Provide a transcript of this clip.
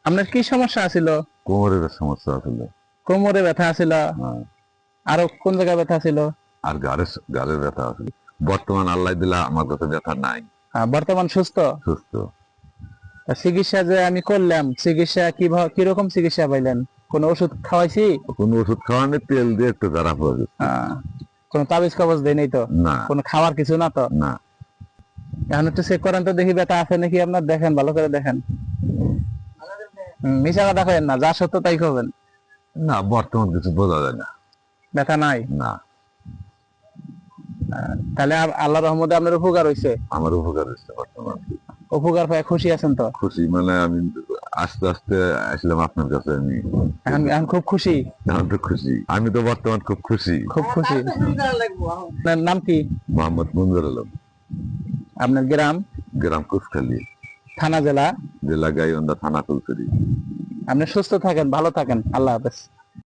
আপনার কি সমস্যা ছিল? কোমরের সমস্যা ছিল। কোমরে ব্যথা ছিল, হ্যাঁ, আরো কোন জায়গায় ব্যথা ছিল? আর গাড়ের ব্যথা আছে। বর্তমান আল্লাহ দিলা আমার কাছে ব্যথা নাই, বর্তমান সুস্থ? সুস্থ। তা চিকিৎসা যে আমি করলাম, চিকিৎসা কিরকম চিকিৎসা পাইলেন? কোন ওষুধ খাওয়াইছি? কোন ওষুধ খাওয়ানি, তেল দিয়ে একটু খারাপ হয়ে গেছে। কোন তাবিজ কবজ দেয় নাই তো? না, কোন খাওয়ার কিছু না তো? না। এখন একটু চেক করেন তো, দেখি ব্যথা আছে নাকি আপনার, দেখেন, ভালো করে দেখেন। মিশা কথা কইেন না, যা সত্য তাই করবেন। না, বর্তমান কিছু বোঝা যায় না। ব্যথা নাই? না। তাহলে আল্লাহ রহমতে আপনার উপকার হয়েছে? আমার উপকার হচ্ছে বর্তমান। উপকার পায় খুশি আছেন তো? খুশি মানে আমি আস্তে আস্তে আসলাম আপনার কাছে। আমি এখন এখন খুব খুশি? এখন তো খুশি, আমি তো বর্তমান খুব খুশি। খুব খুশি। আপনার নাম কি? মোহাম্মদ মুনজার আলম। আপনার গ্রাম? গ্রাম কুচখালী, থানা, জেলা? জেলা গাইবান্ধা, থানা ফুলছড়ি। আপনি সুস্থ থাকেন, ভালো থাকেন, আল্লাহ হাফেজ।